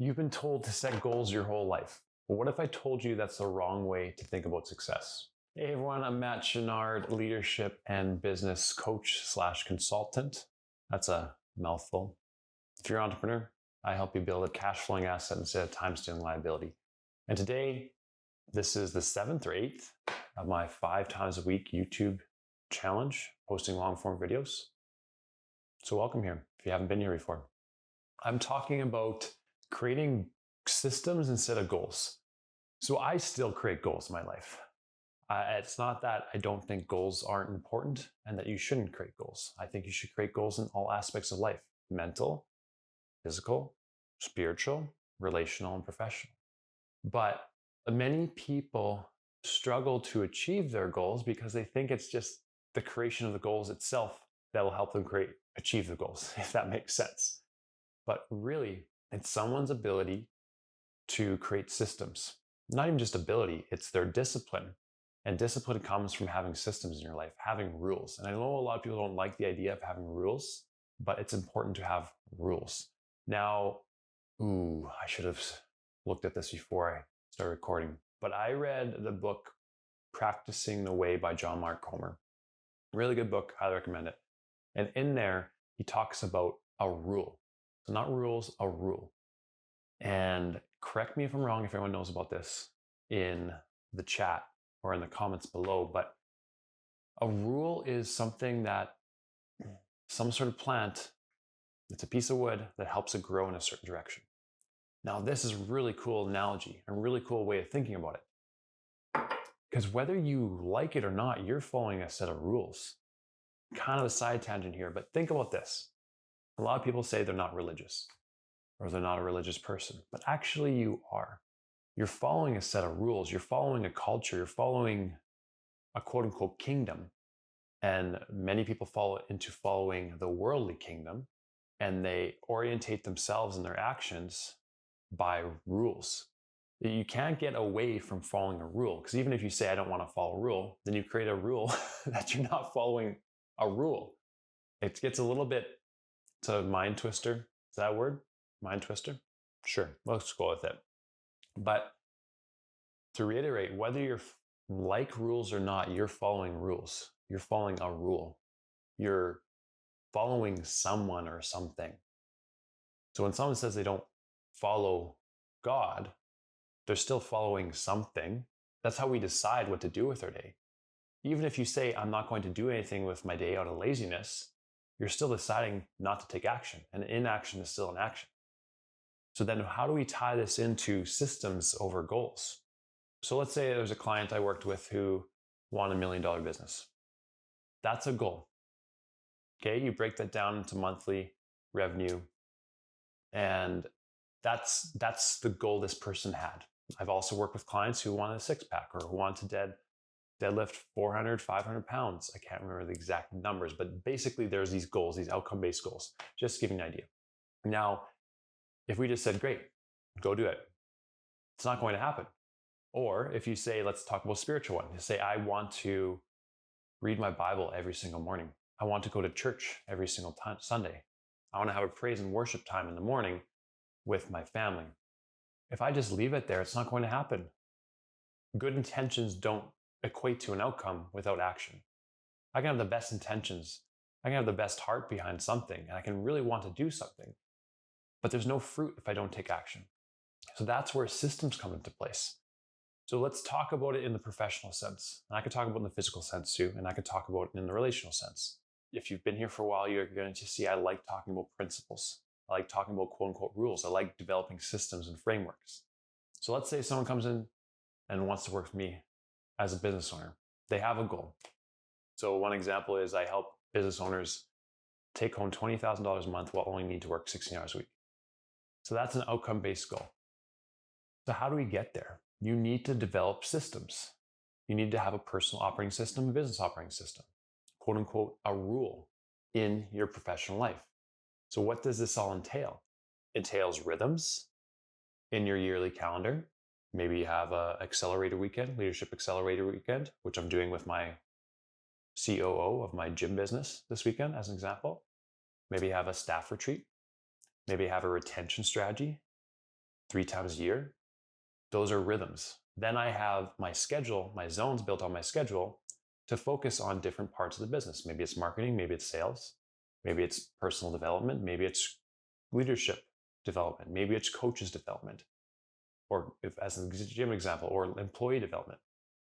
You've been told to set goals your whole life. But what if I told you that's the wrong way to think about success? Hey everyone, I'm Matt Chenard, leadership and business coach slash consultant. That's a mouthful. If you're an entrepreneur, I help you build a cash flowing asset instead of time stealing liability. And today, this is the 7th or 8th of my 5 times a week YouTube challenge, posting long form videos. So welcome here if you haven't been here before. I'm talking about creating systems instead of goals. So I still create goals in my life. It's not that I don't think goals aren't important and that you shouldn't create goals. I think you should create goals in all aspects of life: mental, physical, spiritual, relational, and professional. But many people struggle to achieve their goals because they think it's just the creation of the goals itself that will help them achieve the goals, if that makes sense. But really, it's someone's ability to create systems. Not even just ability, it's their discipline. And discipline comes from having systems in your life, having rules. And I know a lot of people don't like the idea of having rules, but it's important to have rules. Now, I should have looked at this before I started recording, but I read the book Practicing the Way by John Mark Comer. Really good book, highly recommend it. And in there, he talks about a rule. So not rules, a rule. And correct me if I'm wrong, if anyone knows about this in the chat or in the comments below, but a rule is something that some sort of plant, it's a piece of wood that helps it grow in a certain direction. Now, this is a really cool analogy, a really cool way of thinking about it. Because whether you like it or not, you're following a set of rules. Kind of a side tangent here, but think about this. A lot of people say they're not religious or they're not a religious person, but actually you are. You're following a set of rules. You're following a culture. You're following a quote unquote kingdom. And many people fall into following the worldly kingdom, and they orientate themselves and their actions by rules. You can't get away from following a rule, because even if you say, I don't want to follow a rule, then you create a rule that you're not following a rule. It gets a little bit to mind twister. Is that a word? Mind twister? Sure, let's go with it. But to reiterate, whether you're like rules or not, you're following rules. You're following a rule. You're following someone or something. So when someone says they don't follow God, they're still following something. That's how we decide what to do with our day. Even if you say, I'm not going to do anything with my day out of laziness, you're still deciding not to take action. And inaction is still an action. So then how do we tie this into systems over goals? So let's say there's a client I worked with who wanted $1 million business. That's a goal. Okay, you break that down into monthly revenue, and that's the goal this person had. I've also worked with clients who wanted a 6-pack or who wanted to deadlift 400, 500 pounds. I can't remember the exact numbers, but basically there's these goals, these outcome-based goals, just to give you an idea. Now, if we just said, great, go do it, it's not going to happen. Or if you say, let's talk about spiritual one. You say, I want to read my Bible every single morning. I want to go to church every single Sunday. I want to have a praise and worship time in the morning with my family. If I just leave it there, it's not going to happen. Good intentions don't equate to an outcome without action. I can have the best intentions. I can have the best heart behind something, and I can really want to do something. But there's no fruit if I don't take action. So that's where systems come into place. So let's talk about it in the professional sense. And I could talk about it in the physical sense too, and I could talk about it in the relational sense. If you've been here for a while, you're going to see I like talking about principles. I like talking about quote unquote rules. I like developing systems and frameworks. So let's say someone comes in and wants to work with me as a business owner. They have a goal. So one example is I help business owners take home $20,000 a month while only need to work 16 hours a week. So that's an outcome-based goal. So how do we get there? You need to develop systems. You need to have a personal operating system, a business operating system, quote unquote, a rule in your professional life. So what does this all entail? It entails rhythms in your yearly calendar. Maybe you have a accelerator weekend, leadership accelerator weekend, which I'm doing with my COO of my gym business this weekend as an example. Maybe you have a staff retreat. Maybe you have a retention strategy. 3 times a year. Those are rhythms. Then I have my schedule, my zones built on my schedule to focus on different parts of the business. Maybe it's marketing, maybe it's sales, maybe it's personal development, maybe it's leadership development, maybe it's coaches development, or if as a gym example, or employee development.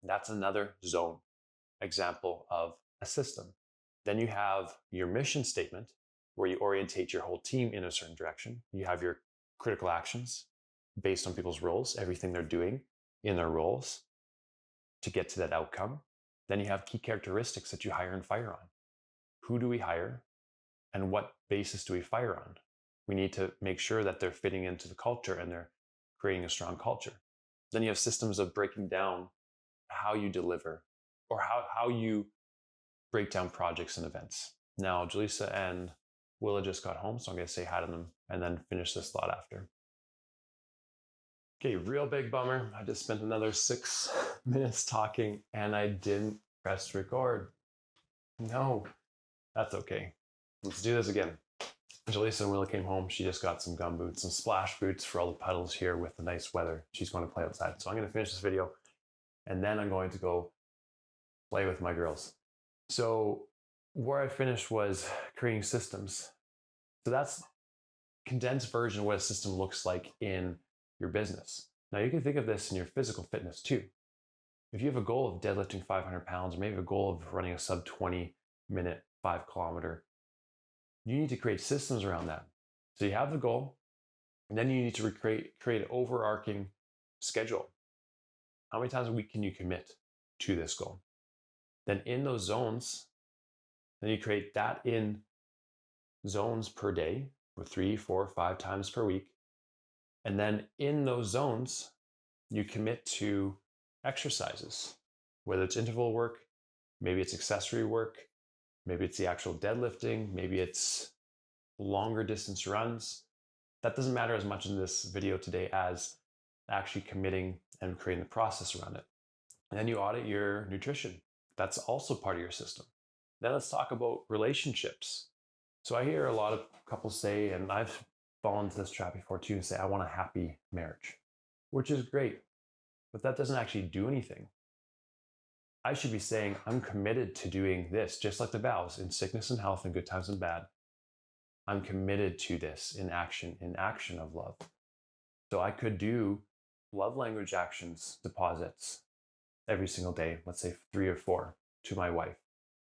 That's another zone example of a system. Then you have your mission statement where you orientate your whole team in a certain direction. You have your critical actions based on people's roles, everything they're doing in their roles to get to that outcome. Then you have key characteristics that you hire and fire on. Who do we hire and what basis do we fire on? We need to make sure that they're fitting into the culture and they're creating a strong culture. Then you have systems of breaking down how you deliver or how you break down projects and events. Now, Jaleesa and Willa just got home, so I'm going to say hi to them and then finish this thought after. Okay, real big bummer. I just spent another 6 minutes talking and I didn't press record. No, that's okay. Let's do this again. Jaleesa and Willa came home. She just got some gum boots, some splash boots for all the puddles here with the nice weather. She's going to play outside. So I'm going to finish this video and then I'm going to go play with my girls. So where I finished was creating systems. So that's condensed version of what a system looks like in your business. Now you can think of this in your physical fitness too. If you have a goal of deadlifting 500 pounds, or maybe a goal of running a sub 20 minute 5 kilometer, you need to create systems around that. So you have the goal, and then you need to create an overarching schedule. How many times a week can you commit to this goal? Then in those zones, then you create that in zones per day for 3, 4, 5 times per week. And then in those zones, you commit to exercises, whether it's interval work, maybe it's accessory work, maybe it's the actual deadlifting, maybe it's longer distance runs. That doesn't matter as much in this video today as actually committing and creating the process around it. And then you audit your nutrition. That's also part of your system. Then let's talk about relationships. So I hear a lot of couples say, and I've fallen into this trap before too, and say, I want a happy marriage, which is great, but that doesn't actually do anything. I should be saying, I'm committed to doing this, just like the vows, in sickness and health, in good times and bad. I'm committed to this in action of love. So I could do love language actions deposits every single day, let's say 3 or 4 to my wife.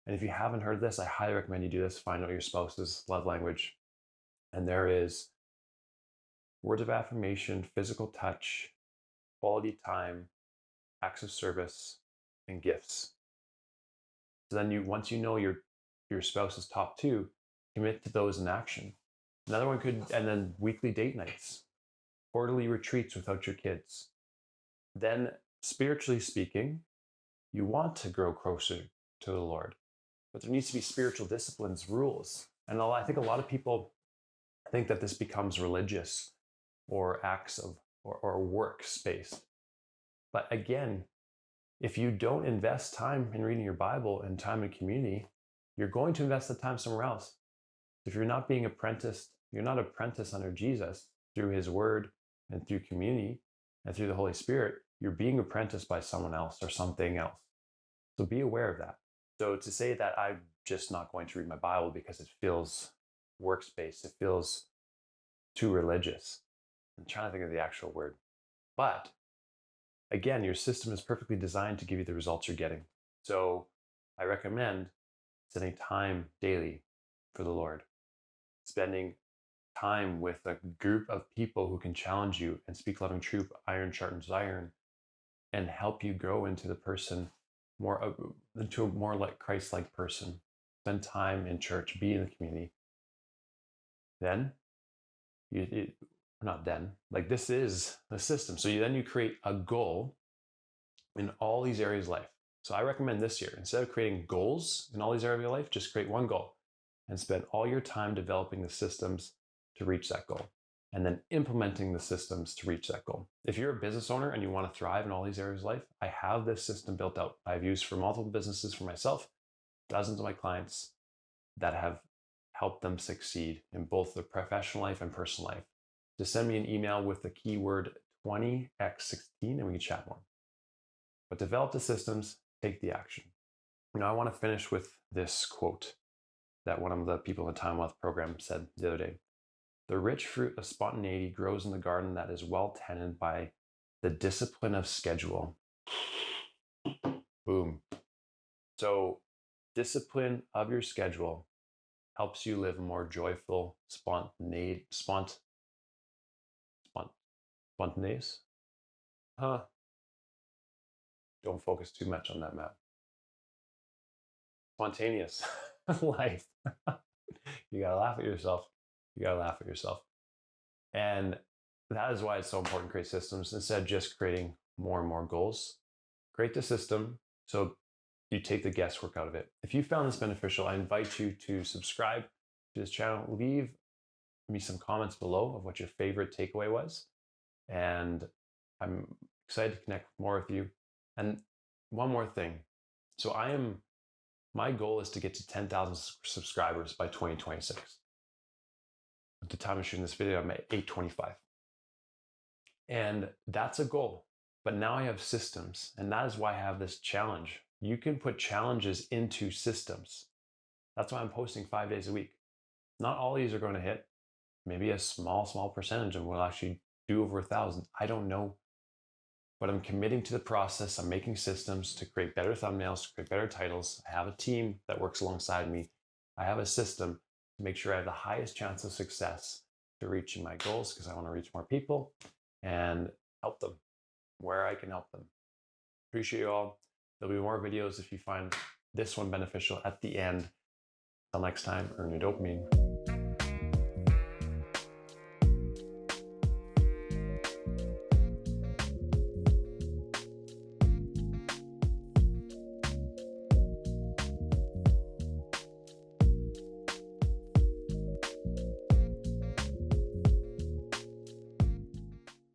And if you haven't heard this, I highly recommend you do this. Find out your spouse's love language. And there is words of affirmation, physical touch, quality time, acts of service, and gifts. So then once you know your spouse's top 2, commit to those in action. Another one could, and then weekly date nights, quarterly retreats without your kids. Then spiritually speaking, you want to grow closer to the Lord, but there needs to be spiritual disciplines, rules. And I think a lot of people think that this becomes religious or acts of or works-based. But again, if you don't invest time in reading your Bible and time in community, you're going to invest the time somewhere else. If you're not being apprenticed, you're not apprentice under Jesus through his word and through community and through the Holy Spirit, you're being apprenticed by someone else or something else. So be aware of that. So to say that I'm just not going to read my Bible because it feels works-based, it feels too religious. I'm trying to think of the actual word. But again, your system is perfectly designed to give you the results you're getting. So I recommend setting time daily for the Lord, spending time with a group of people who can challenge you and speak loving truth, iron sharpens iron, and help you grow into the person into a more like Christ-like person. Spend time in church, be in the community. Then, this is the system. So then you create a goal in all these areas of life. So I recommend this year, instead of creating goals in all these areas of your life, just create one goal and spend all your time developing the systems to reach that goal and then implementing the systems to reach that goal. If you're a business owner and you want to thrive in all these areas of life, I have this system built out. I've used for multiple businesses for myself, dozens of my clients that have helped them succeed in both their professional life and personal life. just send me an email with the keyword 20x16 and we can chat more. But develop the systems, take the action. Now I want to finish with this quote that one of the people in the Time Wealth program said the other day. The rich fruit of spontaneity grows in the garden that is well tended by the discipline of schedule. Boom. So discipline of your schedule helps you live a more joyful, spontaneous. Don't focus too much on that, Matt. Spontaneous life. You gotta laugh at yourself. You gotta laugh at yourself. And that is why it's so important to create systems instead of just creating more and more goals. Create the system so you take the guesswork out of it. If you found this beneficial, I invite you to subscribe to this channel. Leave me some comments below of what your favorite takeaway was. And I'm excited to connect more with you. And one more thing. So my goal is to get to 10,000 subscribers by 2026. At the time of shooting this video, I'm at 825. And that's a goal. But now I have systems, and that is why I have this challenge. You can put challenges into systems. That's why I'm posting 5 days a week. Not all of these are going to hit. Maybe a small percentage of them will actually do over 1,000. I don't know. But I'm committing to the process. I'm making systems to create better thumbnails, to create better titles. I have a team that works alongside me. I have a system to make sure I have the highest chance of success to reaching my goals, because I want to reach more people and help them where I can help them. Appreciate you all. There'll be more videos if you find this one beneficial at the end. Until next time, earn your dopamine.